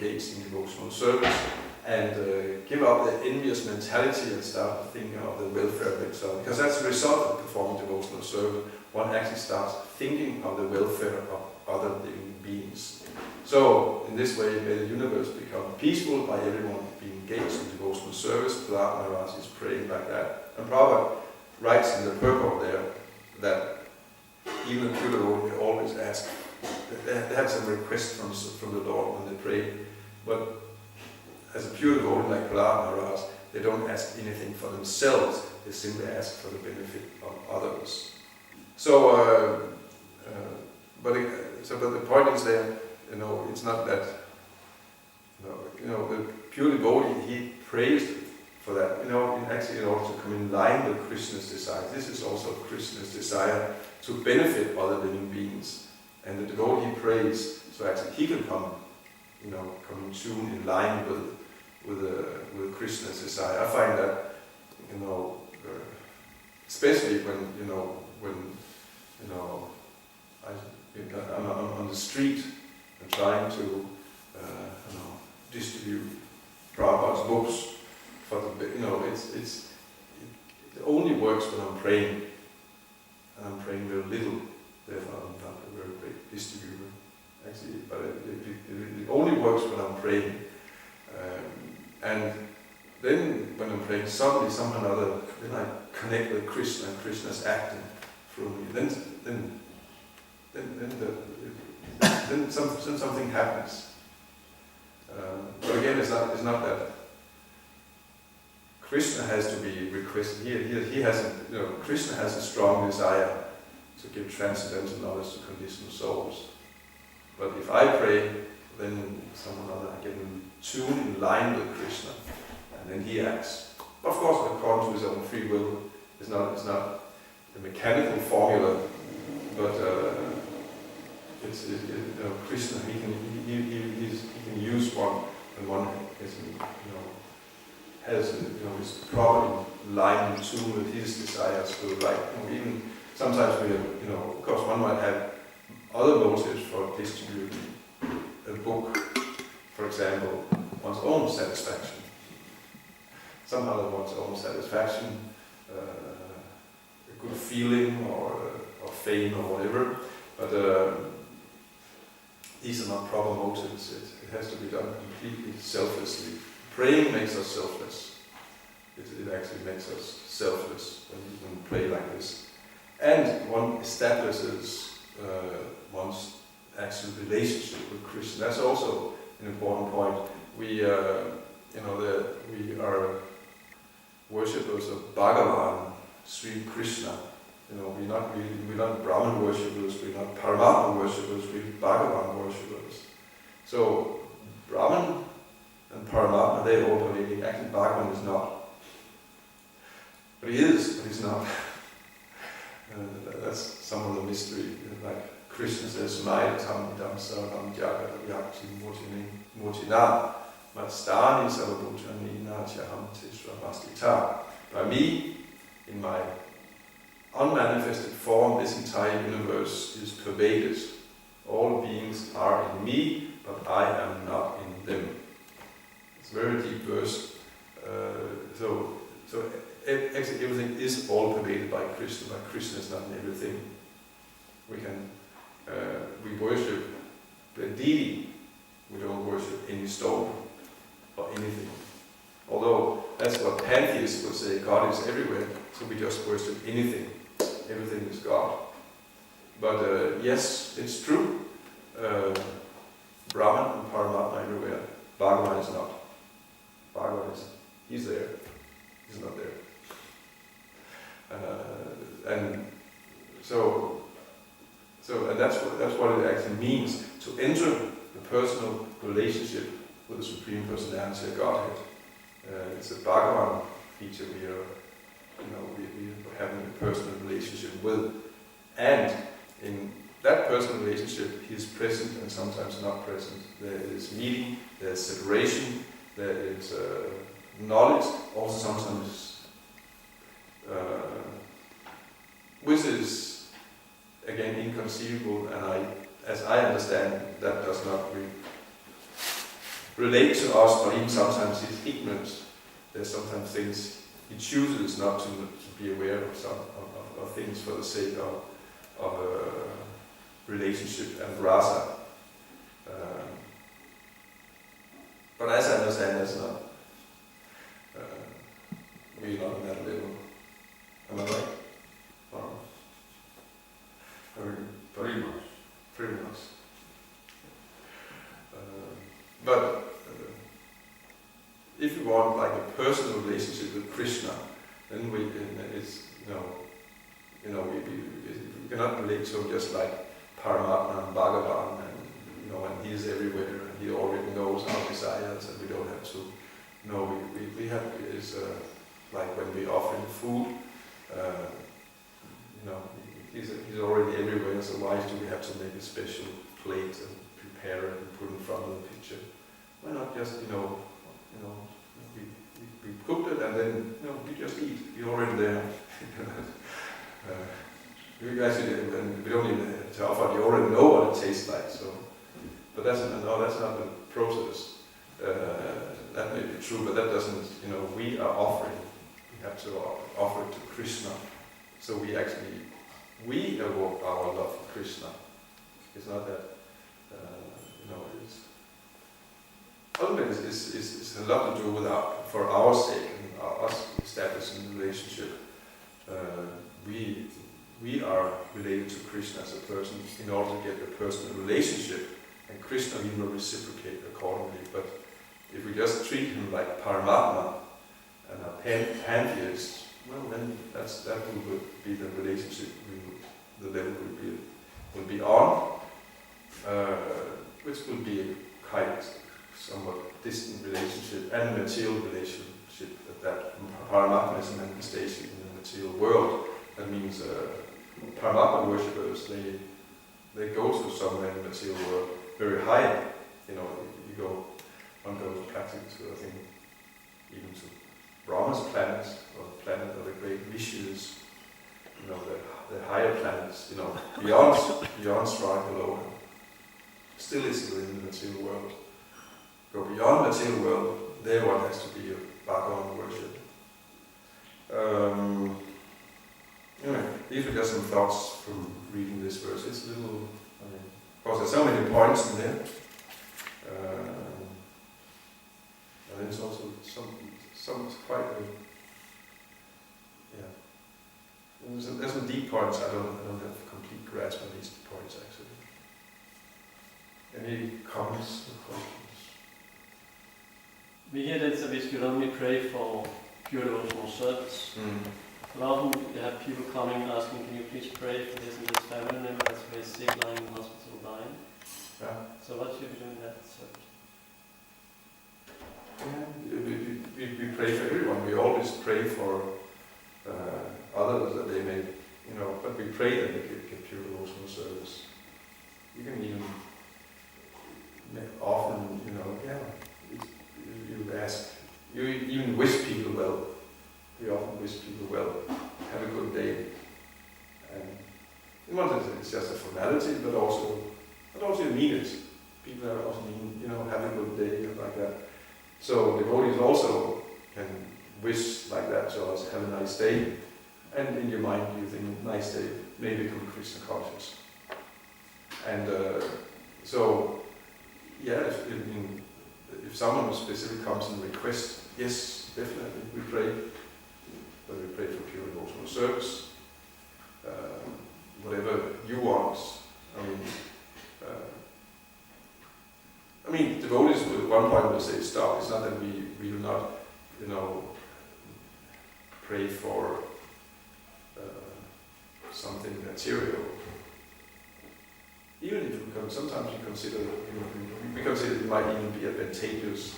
engage in devotional service and give up the envious mentality and start thinking of the welfare of themselves. Because that's the result of performing devotional service. One actually starts thinking of the welfare of other living beings. So, in this way, may the universe become peaceful by everyone being engaged in devotional service. Prahlad Maharaj is praying like that. And Prabhupada writes in the purport there that even the pure devotee always ask, they have some requests from the Lord when they pray, but as a pure devotee like Prahlad Maharaj, they don't ask anything for themselves, they simply ask for the benefit of others. So, but the point is there, it's not that, the pure devotee, he prays for that, actually in order to come in line with Krishna's desire. This is also Krishna's desire to benefit other living beings. And the devotee prays so actually he can come in tune, in line with Krishna's desire. I find that, especially when I'm on the street and trying to distribute Prabhupada's books for it only works when I'm praying, and I'm praying very little. Therefore, I'm not a very great distributor, actually. But it only works when I'm praying, and then when I'm praying, suddenly somehow or other, then I connect with Krishna, and Krishna's acting through me. Then something happens. But again, it's not that Krishna has to be requested. He has Krishna has a strong desire to give transcendental knowledge to conditioned souls. But if I pray, then someone or other I get in tune, in line with Krishna, and then he acts. Of course, according to his own free will. It's not a mechanical formula, but Krishna. He can use one, and one is has is properly line in tune with his desires. So like even sometimes we of course one might have other motives for distributing a book, for example, one's own satisfaction. Somehow one's own satisfaction, a good feeling or fame or whatever, but these are not proper motives. It has to be done completely selflessly. Praying makes us selfless. It actually makes us selfless when we pray like this. And one establishes one's actual relationship with Krishna. That's also an important point. We are worshippers of Bhagavan, Sri Krishna. We're not Brahman worshippers, we're not Paramatma worshippers, we're Bhagavan worshippers. So Brahman and Paramatma, they're all pervading. Actually, Bhagavan is not. But he is, but he's not. That's some of the mystery. Like Krishna says, Maya tam idam sarvam jagat yakti motina mastani sarvabhutani natyaham tisramastita. By me, in my unmanifested form, this entire universe is pervaded. All beings are in me, but I am not in them. It's a very deep verse. So actually everything is all pervaded by Krishna, but Krishna is not in everything. We worship the deity, we don't worship any stone or anything. Although that's what pantheists would say, God is everywhere, so we just worship anything. Everything is God. But yes, it's true. Brahman and Paramatma everywhere. Bhagavan is not. Bhagavan is, he's there. He's not there. And that's what it actually means to enter the personal relationship with the Supreme Personality of Godhead. It's a Bhagavan feature we're having a personal relationship with. And in that personal relationship, he is present and sometimes not present. There is meeting, there is separation, there is knowledge, also sometimes, which is again inconceivable, and as I understand, that does not relate to us, but even sometimes he's ignorant. There's sometimes things he chooses not to be aware of of things for the sake of a relationship and rasa. But as I understand, that's not. We're not on that level. Am I right? Pretty much. Pretty much. But if you want like a personal relationship with Krishna, then we cannot relate to him just like Paramatma and Bhagavan, and he's everywhere, and he already knows our desires, and we don't have to. No, we have is like when we offer him food, he's already everywhere. So why do we have to make a special plate and prepare it and put in front of the picture? Why not just we cooked it and then we just eat. We're already there. We actually we don't even have to offer. You already know what it tastes like. So, but that's not the process. That may be true, but that doesn't. We are offering. We have to offer it to Krishna. So we evoke our love for Krishna. It's not that. Ultimately, it's a lot to do with for our sake and us establishing a relationship. We are related to Krishna as a person in order to get a personal relationship, and Krishna will reciprocate accordingly. But if we just treat him like Paramatma and a pantheist, well, then that will be the relationship the level will be on, which will be a quite somewhat distant relationship and material relationship. That Paramatma is a manifestation in the material world. That means Paramatma worshippers, they go to somewhere in the material world very high. One goes practically to, I think, even to Brahma's planet, or the planet of the great Vishus, the higher planets, beyond Swargaloka, still is within the material world. Go beyond the material world, there one has to be a Bhagavan worship. Anyway, these are just some thoughts from reading this verse. It's a little, of course there's so many points in there. And there's also some quite there's some deep points. I don't have complete grasp on these points actually. Any comments or questions? We hear that we should only pray for pure devotional service. But often you have people coming asking, can you please pray for this and this family member that's very sick, lying in the hospital, dying? Yeah. So what should we do in that service? Yeah, we pray for everyone. We always pray for others that they may, but we pray that they get pure devotional service. You can even often, you ask, you even wish people well. We often wish people well. Have a good day. And in one sense, it's just a formality, but also you mean it. People are also mean, have a good day, like that. So devotees also can wish like that to us, have a nice day. And in your mind, you think, nice day, maybe become Krishna conscious. And if someone specific comes and requests, yes, definitely, we pray. But we pray for pure devotional service. Whatever you want. Devotees at one point will say, stop. It's not that we will not, pray for something material. Even if sometimes we consider, we consider it might even be advantageous.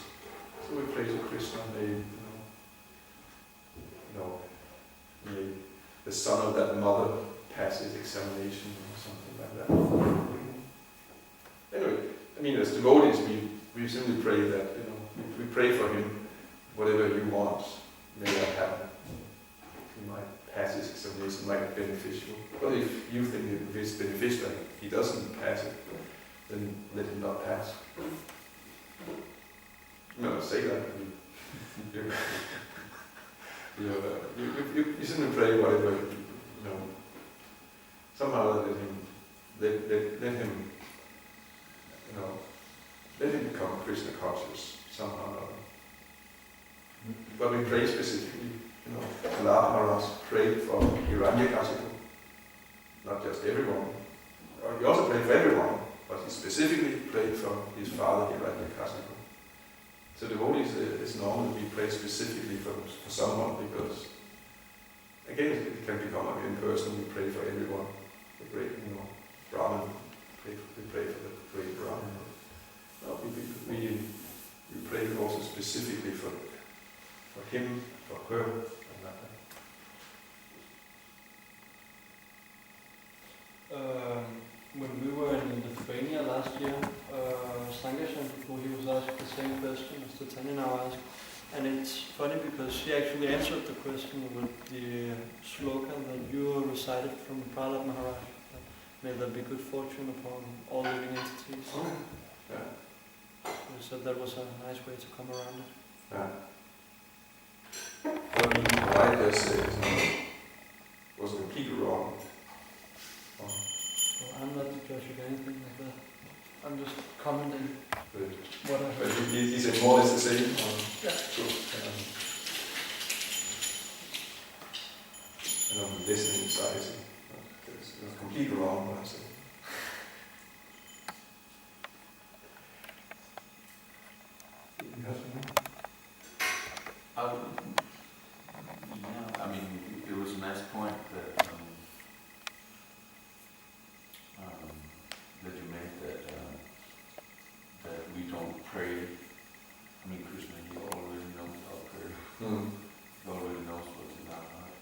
So we pray to Krishna, may the son of that mother pass his examination or something like that. Anyway, as devotees, we simply pray that, we pray for him, whatever you want, may that happen. He might pass his examination, might be beneficial. But if you think it is beneficial and he doesn't pass it, then let him not pass. not say that. You shouldn't pray whatever, you know. Somehow let him, you know, let him become Krishna conscious somehow or other. But we pray specifically, you know, Lalitanatha Maharaj prayed for Hiranyakashipu, not just everyone. He also prayed for everyone, but he specifically prayed for his father Hiranyakashipu. So devotees is normal we pray specifically for someone because, again, it can become a impersonal. We pray for everyone. The great, you know, Brahman. We pray for the great Brahman. No, we pray also specifically for him, for her, and that. When we were in Lithuania last year, Sangashan, he was asked the same question as Tanya now asked. And it's funny because she actually answered the question with the sloka that you recited from Prahlad Maharaj. May there be good fortune upon all living entities. Oh, yeah. She said that was a nice way to come around it. Yeah. Why does say was completely wrong? Oh. So I'm not the judge of anything like that. I'm just commenting what I But heard. he said more or less the same. Yeah. So, and on the listening side, it's completely wrong what I say. You have something? Yeah, I mean, it was a nice point that that you made that we don't pray. I mean, Krishna, he already knows our prayer. He already knows what's in our heart.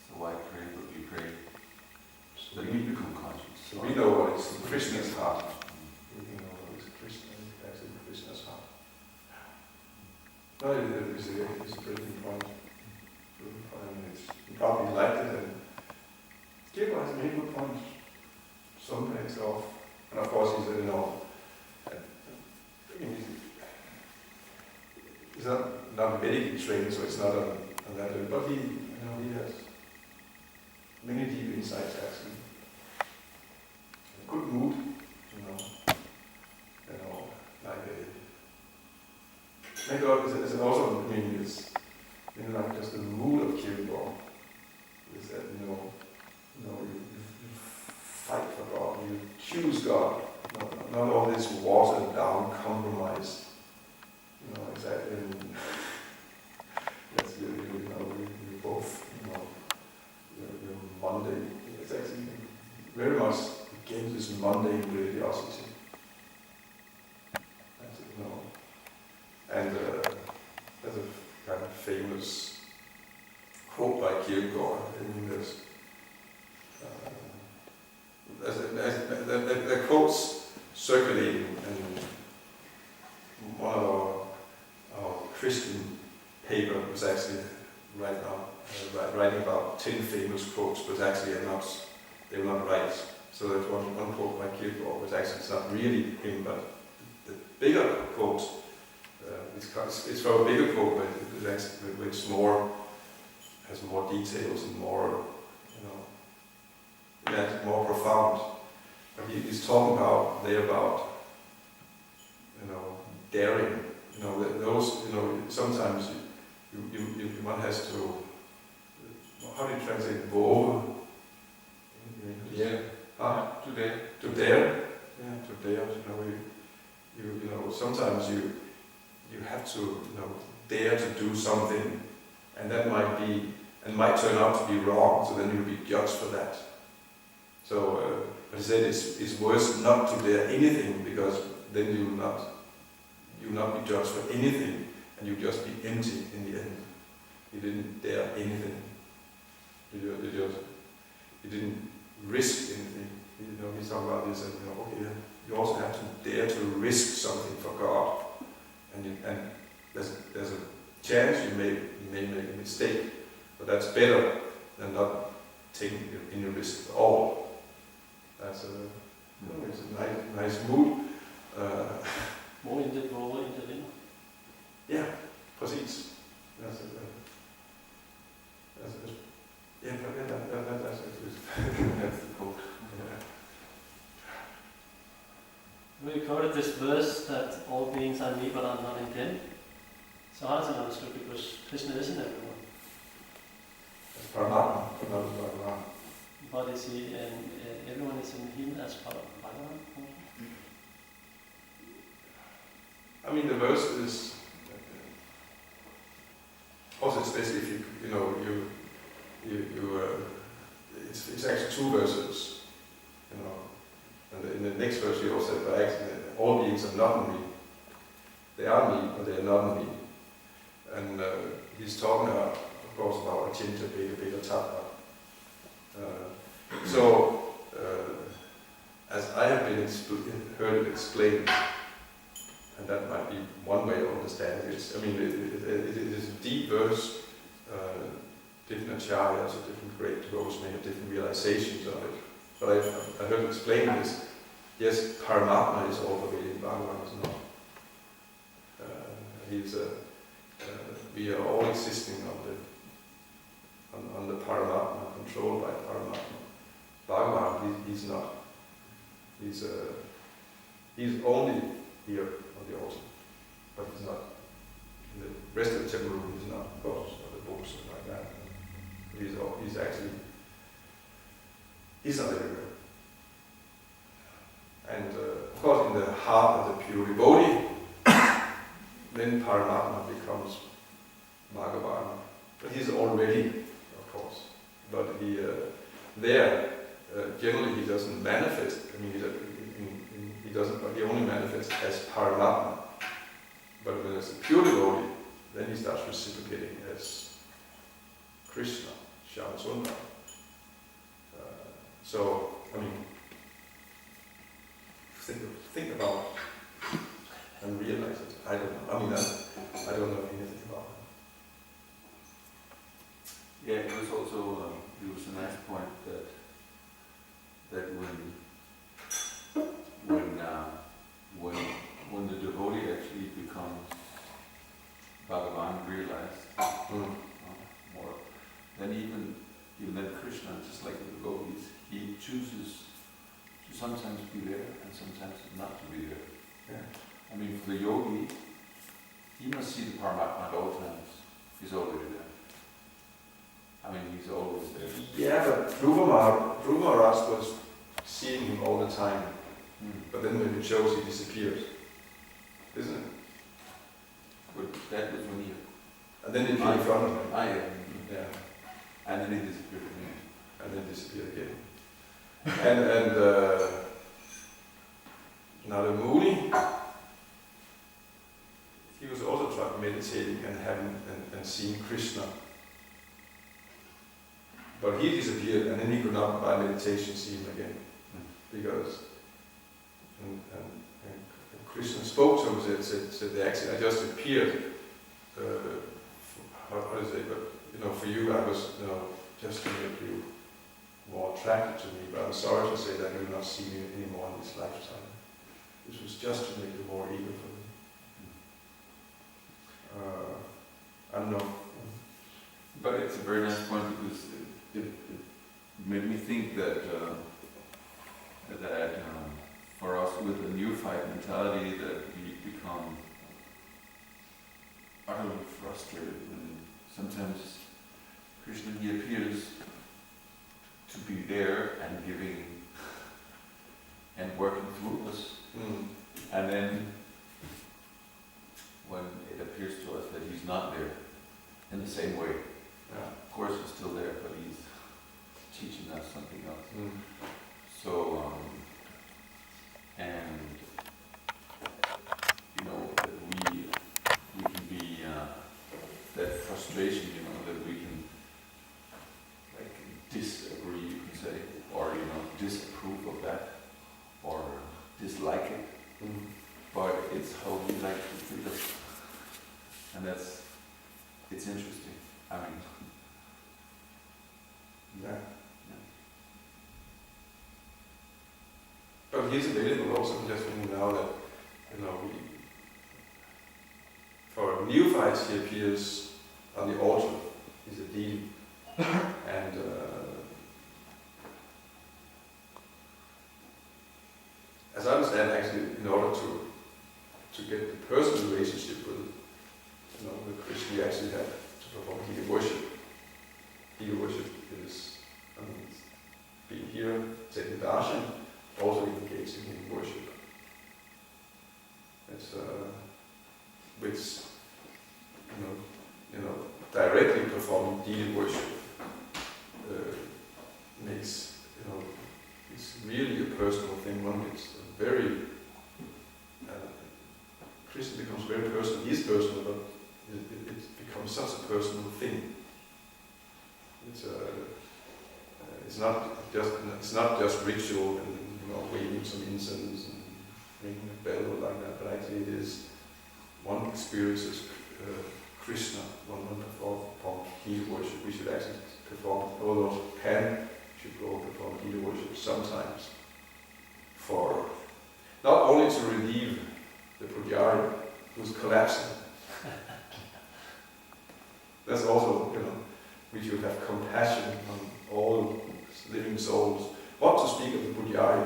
So why pray? But we pray so that we become conscious. So we know what is in Krishna's heart. We know what is actually in Krishna's heart. No, it's a brilliant point. You probably liked it, and Kirko has made good points. Some days off, and of course he said, you know, he's not medically trained, so it's not on that level, but he has many deep insights actually. A good mood, like maybe it's also, it's like just the mood of Kirko is that, you fight for God, you choose God, not all this watered down compromise. Exactly. And that's we both, you're mundane. It's actually very much against this mundane religiosity. That's it, And there's a kind of famous quote by Kierkegaard. The quotes circulating in one of our Christian paper was actually right now writing about 10 famous quotes, but actually they were not right. So there's one quote by Kierkegaard, which actually is not really him, but the bigger quote, it's from a bigger quote, but it's actually, which has more details and more, more profound. But he's talking about daring. Those, sometimes one has to, how do you translate våge? Yeah. To dare. To dare. Yeah, to dare. Sometimes you have to, dare to do something, and that might turn out to be wrong. So then you'll be judged for that. So, but he said it's worse not to dare anything, because then you will not be judged for anything, and you'll just be empty in the end. You didn't dare anything. You didn't risk anything. He's talking about this, and you also have to dare to risk something for God, and there's a chance you may make a mistake, but that's better than not taking any risk at all. That's it's a nice mood. More intelligent. quoted this verse that all beings are me but are not in them. So how does it understood? Because Krishna isn't everyone. As Paramatma, but not as Bhagavan. But is he, everyone is in him as part of Bhagavan? I mean, the verse is also, especially if it's actually two verses, and in the next verse you also say, but actually all beings are not in me. They are me, but they are not in me. And he's talking about, of course, about Achinta Bheda Tattva. As I have been heard it explained, and that might be one way of understanding it. I mean, it is a deep verse. Different acharyas or different great devotees may have different realizations of it. But I heard it explained this. Yes, Paramatma is all the way, Bhagavan is not. We are all existing on the Paramatma, controlled by Paramatma. Bhagavan, he's not. He's only here on the altar, but he's not. In the rest of the temple room, he's not, of course, or the books and like that. He's not everywhere. And of course, in the heart of the pure devotee, then Paramatma becomes Bhagavan. But he's already, of course. But generally he doesn't manifest. I mean, he doesn't. But he only manifests as Paramatma. But when it's a pure devotee, then he starts reciprocating as Krishna, Shyama. So, I mean, think about it and realize it. I don't know. I mean, I don't know anything about it. Yeah, it was also it was a nice point that when the devotee actually becomes Bhagavan realized more, then even then Krishna, just like the devotees, he chooses to sometimes be there and sometimes not to be there. Yeah. I mean, for the yogi, he must see the Paramatma at all times. He's already there. I mean, he's always there. Yeah, but Dhruva Maharaj was seeing him all the time. But then when he chose, he disappears. Isn't it? But that was when he... And then he appeared in front of him. Yeah. And then he disappeared again. And then disappeared again. and now the Muni, he was also trying meditating and having and seeing Krishna. But he disappeared, and then he could not by meditation see him again. Because and Krishna spoke to him, said they actually, I just appeared, how do you say, but for you I was just to make you more attracted to me, but I'm sorry to say that you will not see me anymore in this lifetime. This was just to make you more eager for me. I don't know. But it's a very nice point because it made me think that for us with a neophyte mentality that we become utterly frustrated when sometimes Krishna, he appears to be there and giving and working through us. And then when it appears to us that he's not there in the same way, of course he's still there, but he's teaching us something else. So, and that we can be that frustration, that we can disagree, you can say, or disapprove of that, or dislike it. But it's how we like to treat us, and it's interesting. I mean, yeah. But he's available also just now that for neophytes he appears on the altar. He's a deity, and as I understand, actually, in order to to get the personal relationship with, the Christ we actually have to perform Healing worship. Healing worship is, being here, taking darshan, also engaging in worship. It's which directly performing deity worship makes it's really a personal thing. It's a very Christian becomes very personal. It is personal, but it becomes such a personal thing. It's not just ritual and waving some incense and ringing a bell like that, but actually it is one experiences Krishna, one perform Healing worship. We should actually perform, although should go perform Healing worship sometimes for not only to relieve the pujari who's collapsing. That's also, we should have compassion on all living souls. Not to speak of the pujari,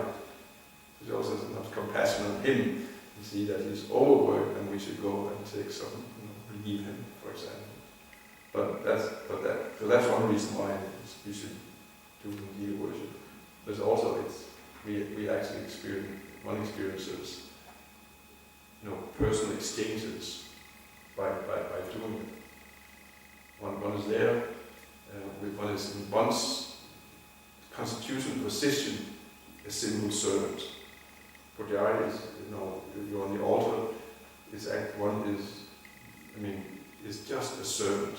we should also have compassion on him and see that he's overworked and we should go and take some, relieve him, for example. So that's one reason why we should do Healing worship. But also we actually experiences personal exchanges by doing it. One is there, one is in one's constitutional position a simple servant. Pujari is, you're on the altar, is just a servant.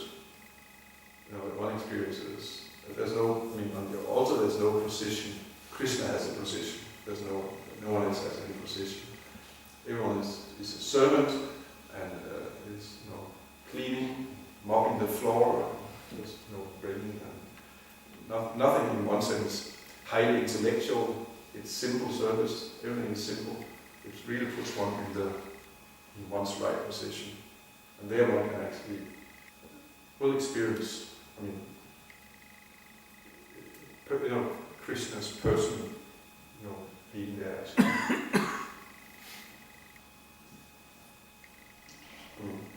One experiences, there's no, on the altar there's no position. Krishna has a position. There's no one else has any position. Everyone is a servant and is cleaning, mopping the floor. There's no breaking and nothing in one sense highly intellectual. It's simple service. Everything is simple. It really puts one in one's right position, and there one can actually will experience. Krishna's person, being there.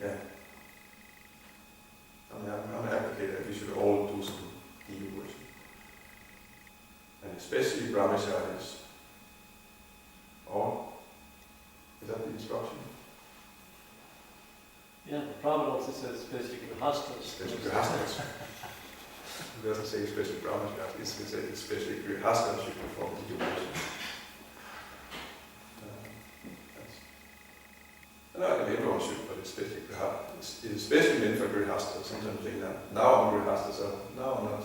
Yeah. I'm an advocate that we should all do some Healing worship. And especially brahmacharis. Or, is that the instruction? Yeah, the Prabhupada also says especially grihastas. Especially grihastas. It doesn't say especially brahmacharis, it says especially grihastas should perform Healing worship. Everyone should, but especially it's especially meant for grihastas. Sometimes they think that now I'm grihastas, now I'm not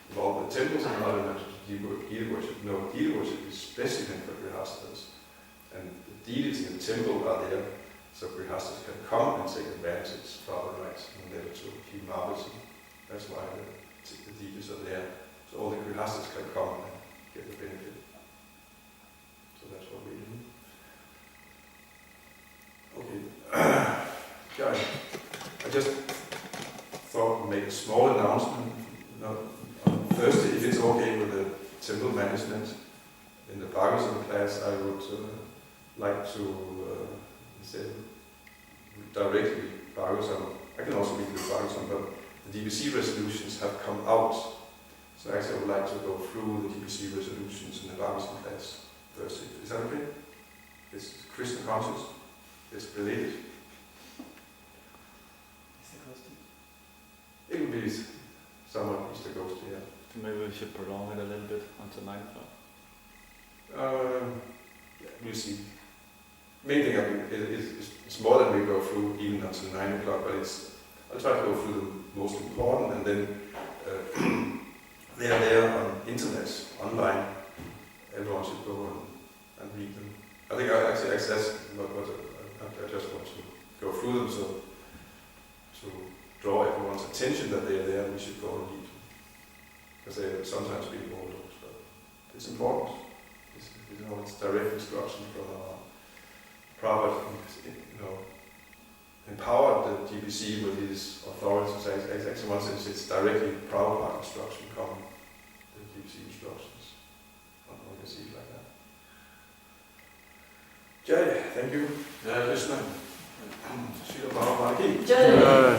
involved with temples, I'm not involved with Healing worship. No, Healing worship is especially meant for grihastas. And the deities in the temple are there, so grihastas can come and take advantage for our rights and never to keep marveling. That's why the deities are there, so all the grihastas can come and get the benefit. So that's what we do. Okay, guys, I just thought I'd make a small announcement. On Thursday, if it's okay with the temple management, in the Bhagavatam class, I would like to say directly Bhagavatam. I can also read the Bhagavatam, but the DBC resolutions have come out. So actually I would like to go through the DBC resolutions in the Bhagavatam class Thursday. Is that okay? Is Krishna conscious? Is related? It will be somewhat Easter Ghost, yeah. Maybe we should prolong it a little bit until 9 o'clock. We'll see. Main thing it's more than we go through even until 9 o'clock, but I'll try to go through the most important, and then they are there on internet, online. Everyone should go and read them. I think I actually access what I just want to go through them, so to draw everyone's attention that they are there, we should go and read them. Because they have sometimes been overlooked, but it's important. It's direct instruction from our Prabhupada, empowered the GBC with his authority. So actually, in one sense, it's directly Prabhupada instruction coming, the GBC instructions. One can see it like that. Jai, Thank you. Ja, lyssna. Så siger du bare,